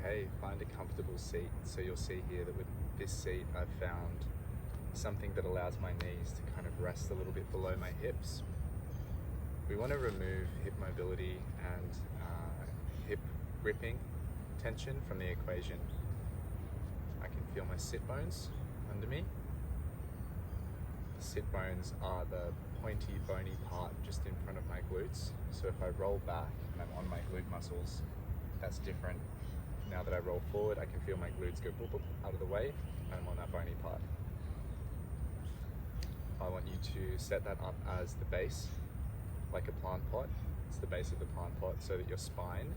okay, find a comfortable seat. So you'll see here that with this seat I've found something that allows my knees to kind of rest a little bit below my hips. We want to remove hip mobility and hip gripping tension from the equation. I can feel my sit bones under me. The sit bones are the pointy, bony part just in front of my glutes. So if I roll back and I'm on my glute muscles, that's different. Now that I roll forward, I can feel my glutes go boop, boop, out of the way, and I'm on that bony part. I want you to set that up as the base, like a plant pot. It's the base of the plant pot so that your spine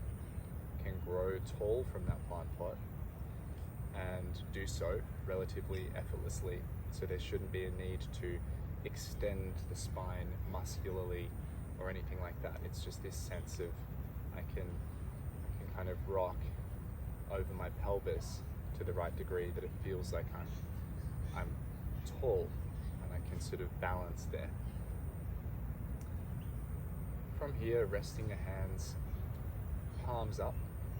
can grow tall from that plant pot and do so relatively effortlessly. So there shouldn't be a need to extend the spine muscularly or anything like that. It's just this sense of I can kind of rock over my pelvis to the right degree that it feels like I'm tall and I can sort of balance there. From here, resting the hands palms up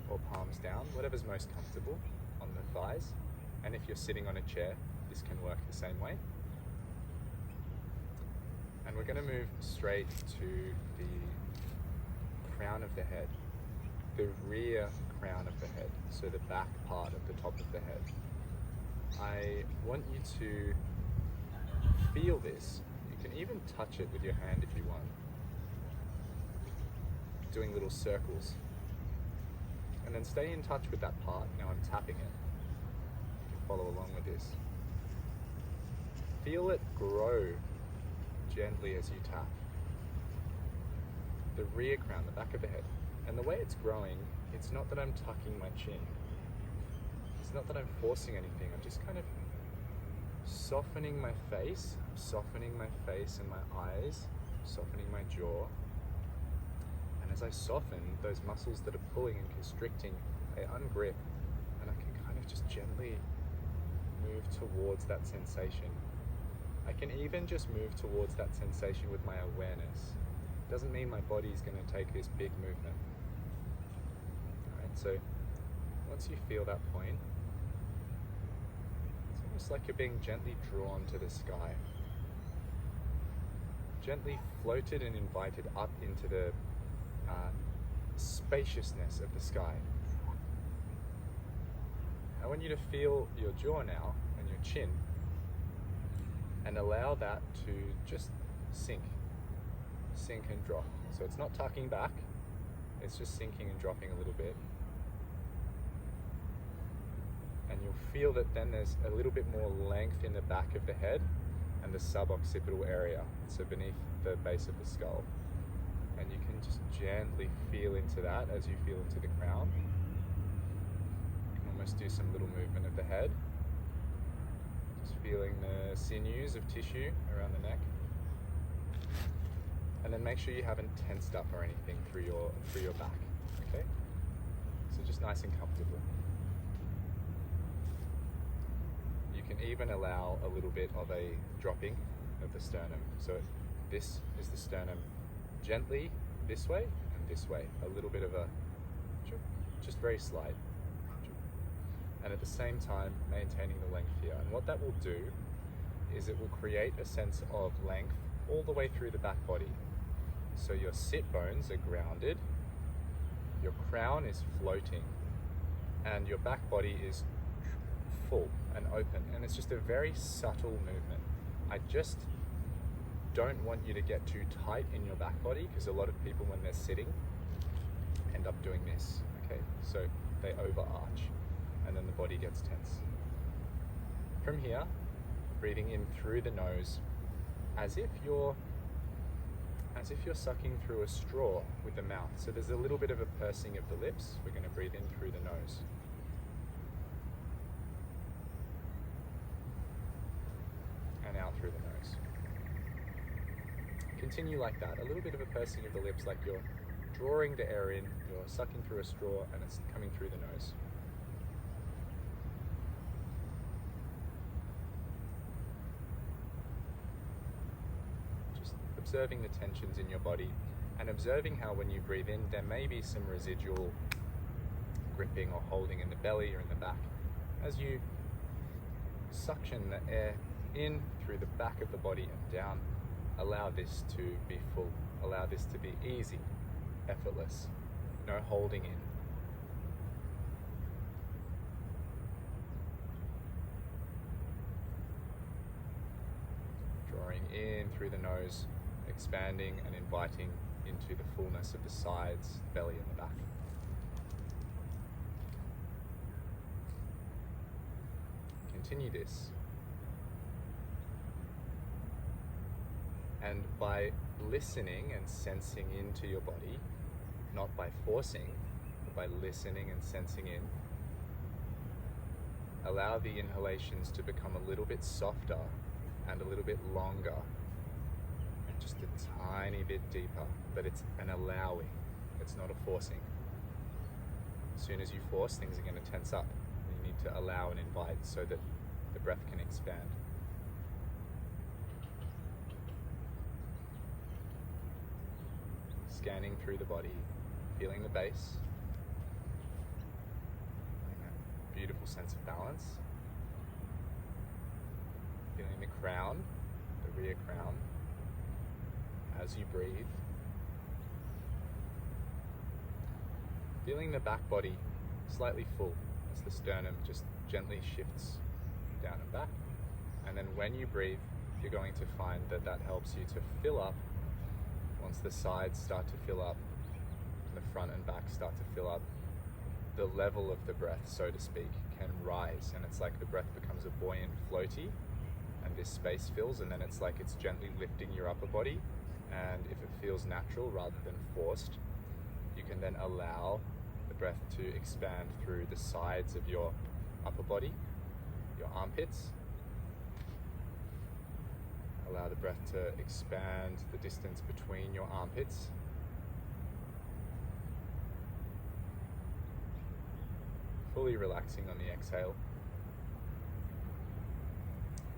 or palms down, whatever's most comfortable, on the thighs. And if you're sitting on a chair, this can work the same way. And we're going to move straight to the crown of the head, the rear crown of the head, so the back part of the top of the head. I want you to feel this. You can even touch it with your hand if you want. Doing little circles. And then stay in touch with that part. Now I'm tapping it. You can follow along with this. Feel it grow gently as you tap. The rear crown, the back of the head. And the way it's growing, it's not that I'm tucking my chin. It's not that I'm forcing anything. I'm just kind of softening my face. I'm softening my face and my eyes, softening my jaw. And as I soften, those muscles that are pulling and constricting, they ungrip, and I can kind of just gently move towards that sensation. I can even just move towards that sensation with my awareness. Doesn't mean my body's going to take this big movement. Alright, so once you feel that point, it's almost like you're being gently drawn to the sky. Gently floated and invited up into the spaciousness of the sky. I want you to feel your jaw now and your chin and allow that to just sink and drop. So it's not tucking back, it's just sinking and dropping a little bit. And you'll feel that then there's a little bit more length in the back of the head and the suboccipital area, so beneath the base of the skull. And you can just gently feel into that as you feel into the crown. You can almost do some little movement of the head. Just feeling the sinews of tissue around the neck. And then make sure you haven't tensed up or anything through your back, okay? So just nice and comfortable. You can even allow a little bit of a dropping of the sternum. So this is the sternum gently this way and this way. A little bit of a, just very slight. And at the same time, maintaining the length here. And what that will do is it will create a sense of length all the way through the back body. So your sit bones are grounded, your crown is floating, and your back body is full and open. And it's just a very subtle movement. I just don't want you to get too tight in your back body, because a lot of people when they're sitting end up doing this, okay? So they overarch and then the body gets tense. From here, breathing in through the nose as if you're sucking through a straw with the mouth. So there's a little bit of a pursing of the lips. We're going to breathe in through the nose. And out through the nose. Continue like that, a little bit of a pursing of the lips, like you're drawing the air in, you're sucking through a straw and it's coming through the nose. Just observing the tensions in your body and observing how when you breathe in, there may be some residual gripping or holding in the belly or in the back. As you suction the air in through the back of the body and down, allow this to be full. Allow this to be easy, effortless, no holding in. Drawing in through the nose, expanding and inviting into the fullness of the sides, belly and the back. Continue this. And by listening and sensing into your body, not by forcing, but by listening and sensing in, allow the inhalations to become a little bit softer and a little bit longer, and just a tiny bit deeper, but it's an allowing, it's not a forcing. As soon as you force, things are going to tense up. You need to allow and invite so that the breath can expand. Scanning through the body, feeling the base, that beautiful sense of balance, feeling the crown, the rear crown, as you breathe, feeling the back body slightly full as the sternum just gently shifts down and back. And then when you breathe, you're going to find that that helps you to fill up. Once the sides start to fill up, and the front and back start to fill up, the level of the breath, so to speak, can rise, and it's like the breath becomes a buoyant floaty, and this space fills, and then it's like it's gently lifting your upper body, and if it feels natural rather than forced, you can then allow the breath to expand through the sides of your upper body, your armpits. Allow the breath to expand the distance between your armpits. Fully relaxing on the exhale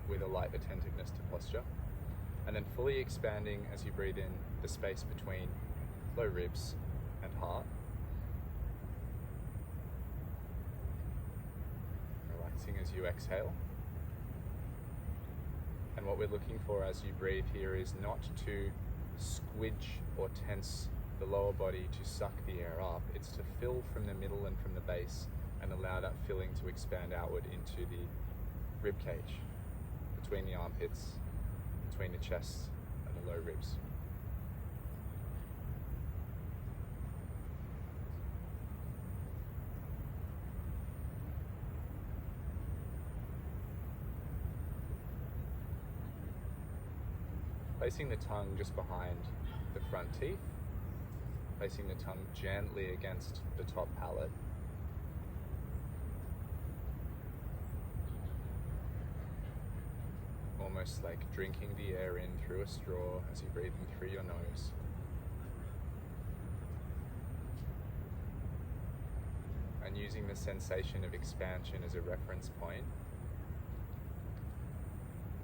with a light attentiveness to posture. And then fully expanding as you breathe in the space between low ribs and heart. Relaxing as you exhale. And what we're looking for as you breathe here is not to squidge or tense the lower body to suck the air up. It's to fill from the middle and from the base and allow that filling to expand outward into the rib cage, between the armpits, between the chest and the low ribs. Placing the tongue just behind the front teeth, placing the tongue gently against the top palate. Almost like drinking the air in through a straw as you breathe in through your nose. And using the sensation of expansion as a reference point,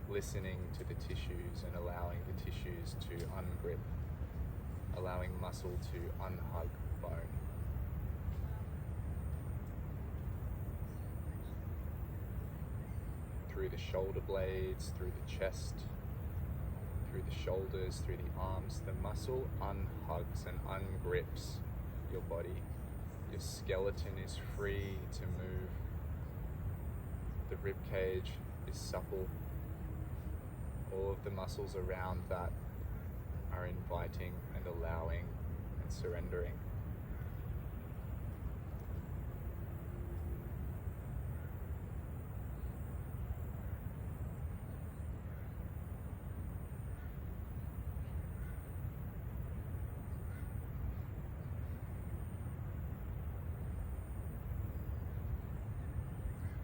listening to the tissues and allowing the tissues to ungrip, allowing muscle to unhug bone. Through the shoulder blades, through the chest, through the shoulders, through the arms, the muscle unhugs and ungrips your body. Your skeleton is free to move. The rib cage is supple. All of the muscles around that are inviting and allowing and surrendering.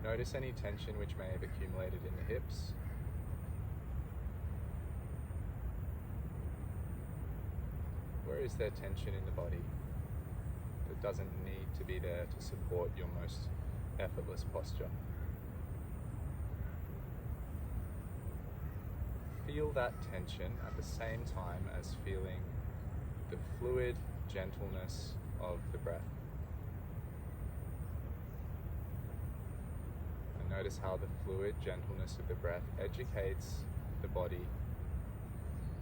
Notice any tension which may have accumulated in the hips. Where is there tension in the body that doesn't need to be there to support your most effortless posture? Feel that tension at the same time as feeling the fluid gentleness of the breath. notice how the fluid gentleness of the breath educates the body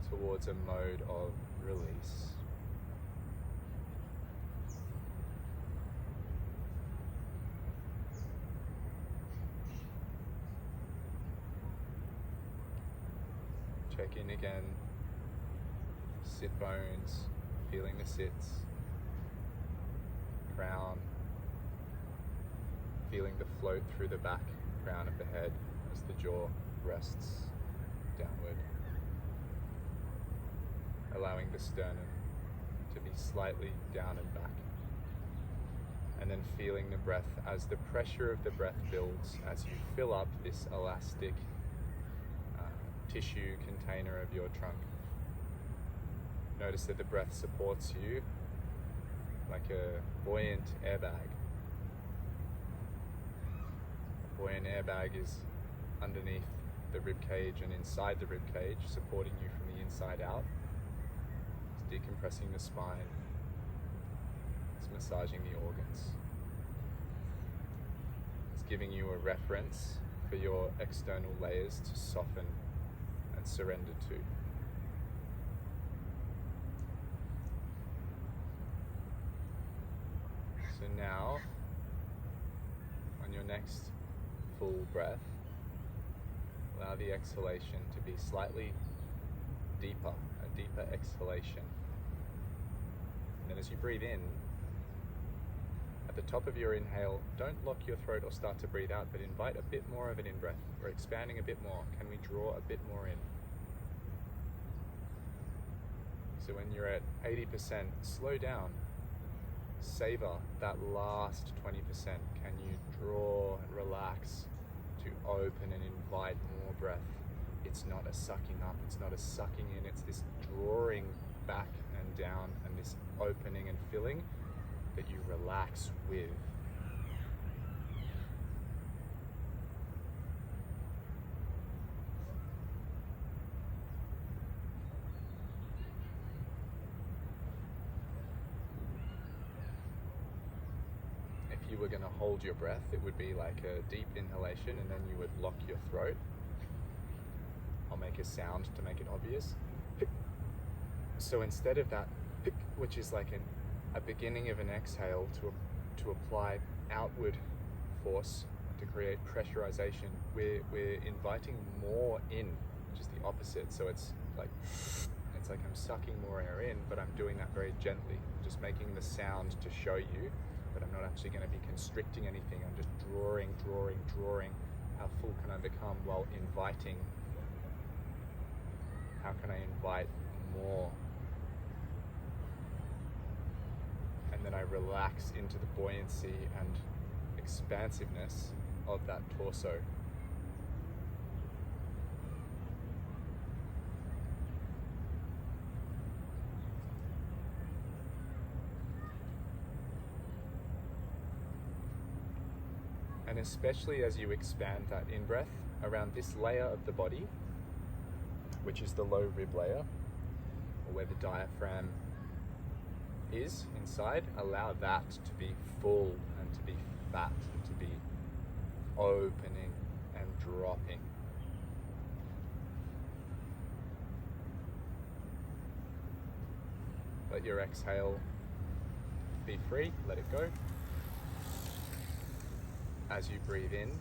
towards a mode of release. Check in again, sit bones, feeling the sits, crown, feeling the float through the back crown of the head as the jaw rests downward, allowing the sternum to be slightly down and back, and then feeling the breath as the pressure of the breath builds as you fill up this elastic tissue container of your trunk. Notice that the breath supports you like a buoyant airbag. A buoyant airbag is underneath the rib cage and inside the rib cage, supporting you from the inside out. It's decompressing the spine. It's massaging the organs. It's giving you a reference for your external layers to soften and surrender to. So now, on your next full breath, allow the exhalation to be slightly deeper, a deeper exhalation. And then as you breathe in, at the top of your inhale, don't lock your throat or start to breathe out, but invite a bit more of an in-breath. We're expanding a bit more. Can we draw a bit more in? So when you're at 80%, slow down. Savor that last 20%. Can you draw and relax to open and invite more breath? It's not a sucking up, it's not a sucking in, it's this drawing back and down and this opening and filling that you relax with. If you were going to hold your breath, it would be like a deep inhalation and then you would lock your throat. I'll make a sound to make it obvious. So instead of that, which is like a beginning of an exhale to apply outward force to create pressurization, we're inviting more in, which is the opposite. So it's like I'm sucking more air in, but I'm doing that very gently, just making the sound to show you that I'm not actually going to be constricting anything. I'm just drawing. How full can I become while inviting? How can I invite more? And then I relax into the buoyancy and expansiveness of that torso. And especially as you expand that in-breath around this layer of the body, which is the low rib layer, or where the diaphragm is inside, allow that to be full and to be fat and to be opening and dropping. Let your exhale be free, let it go. As you breathe in,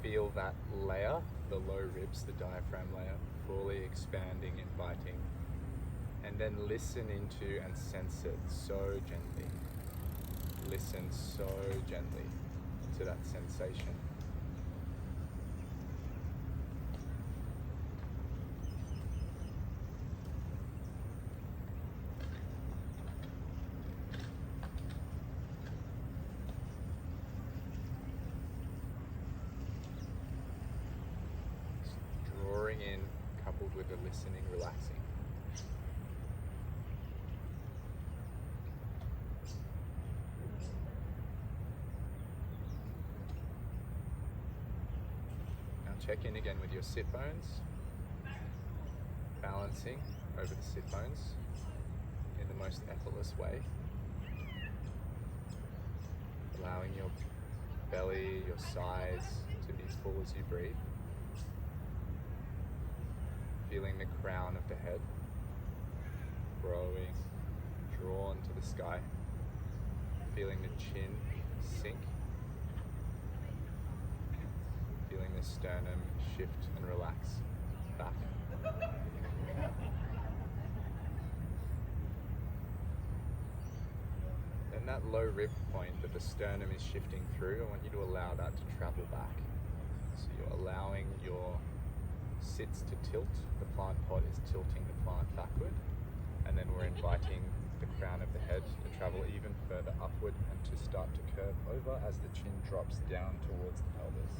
feel that layer, the low ribs, the diaphragm layer, fully expanding, inviting, and then listen into and sense it so gently. Listen so gently to that sensation. Drawing in, coupled with the listening, relaxing. Check in again with your sit bones, balancing over the sit bones in the most effortless way, allowing your belly, your sides to be full as you breathe. Feeling the crown of the head growing, drawn to the sky. Feeling the chin sink. Feeling the sternum shift and relax back. Then that low rib point that the sternum is shifting through, I want you to allow that to travel back. So you're allowing your sits to tilt. The plant pod is tilting the plant backward. And then we're inviting the crown of the head to travel even further upward and to start to curve over as the chin drops down towards the pelvis.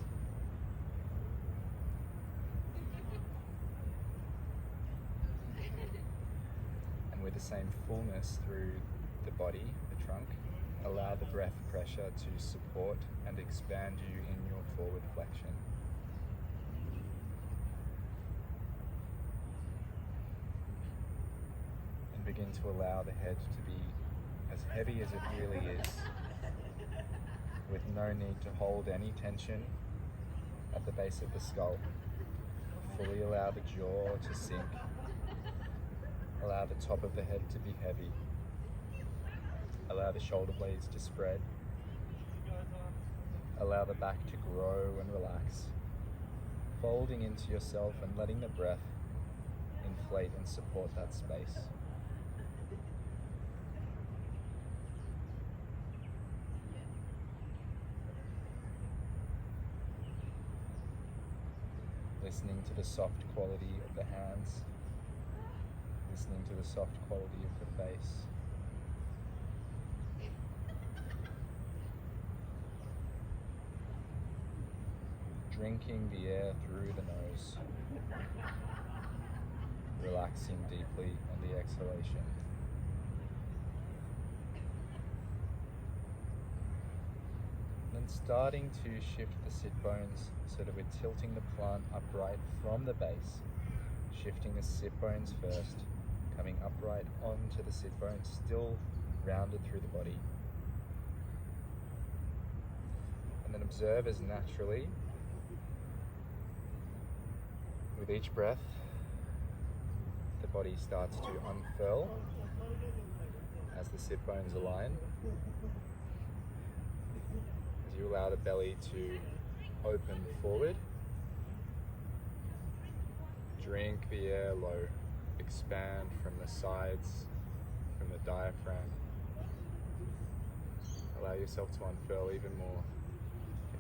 And with the same fullness through the body, the trunk, allow the breath pressure to support and expand you in your forward flexion. And begin to allow the head to be as heavy as it really is, with no need to hold any tension at the base of the skull. Fully allow the jaw to sink. Allow the top of the head to be heavy. Allow the shoulder blades to spread. Allow the back to grow and relax, folding into yourself and letting the breath inflate and support that space. Listening to the soft quality of the hands, listening to the soft quality of the face. Drinking the air through the nose, relaxing deeply on the exhalation. And starting to shift the sit bones so that we're tilting the plant upright from the base, shifting the sit bones first, coming upright onto the sit bones, still rounded through the body. And then observe as naturally, with each breath, the body starts to unfurl as the sit bones align. As you allow the belly to open forward, drink the air low, expand from the sides, from the diaphragm. Allow yourself to unfurl even more,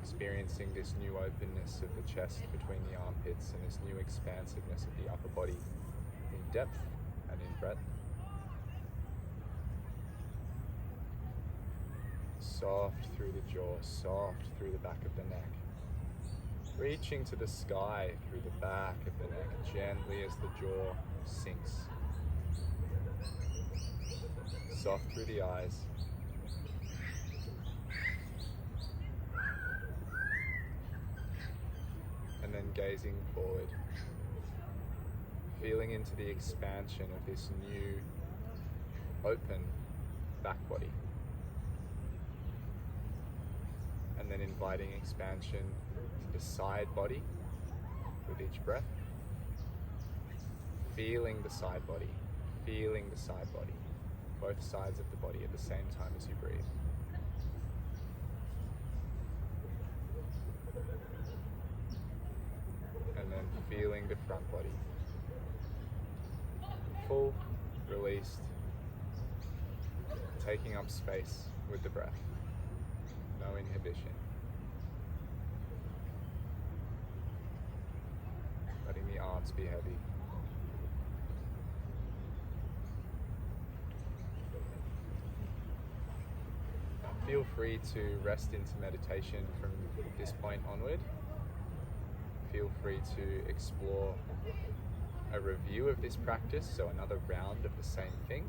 experiencing this new openness of the chest between the armpits and this new expansiveness of the upper body in depth and in breadth. Soft through the jaw, soft through the back of the neck. Reaching to the sky through the back of the neck, gently as the jaw sinks. Soft through the eyes. And then gazing forward, feeling into the expansion of this new open back body. And then inviting expansion to the side body with each breath. Feeling the side body, feeling the side body, both sides of the body at the same time as you breathe. And then feeling the front body. Full, released, taking up space with the breath. No inhibition. Letting the arms be heavy. Feel free to rest into meditation from this point onward. Feel free to explore a review of this practice, so another round of the same thing.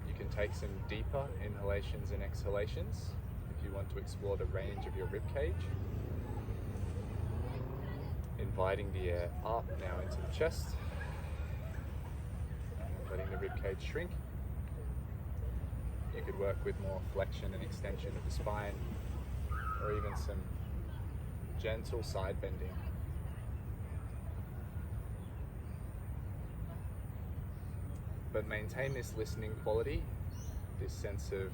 You can take some deeper inhalations and exhalations if you want to explore the range of your rib cage. Inviting the air up now into the chest, letting the rib cage shrink. You could work with more flexion and extension of the spine, or even some gentle side bending. But maintain this listening quality, this sense of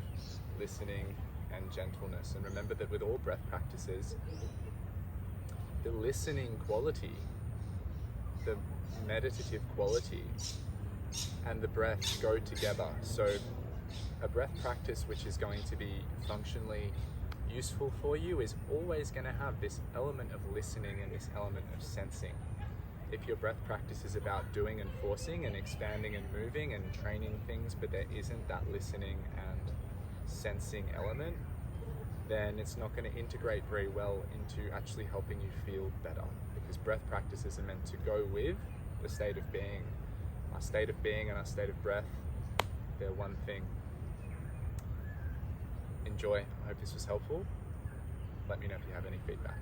listening and gentleness. And remember that with all breath practices, the listening quality, the meditative quality, and the breath go together. So a breath practice which is going to be functionally useful for you is always going to have this element of listening and this element of sensing. If your breath practice is about doing and forcing and expanding and moving and training things, but there isn't that listening and sensing element, then it's not going to integrate very well into actually helping you feel better, because breath practices are meant to go with the state of being. Our state of being and our state of breath, they're one thing. Enjoy. I hope this was helpful. Let me know if you have any feedback.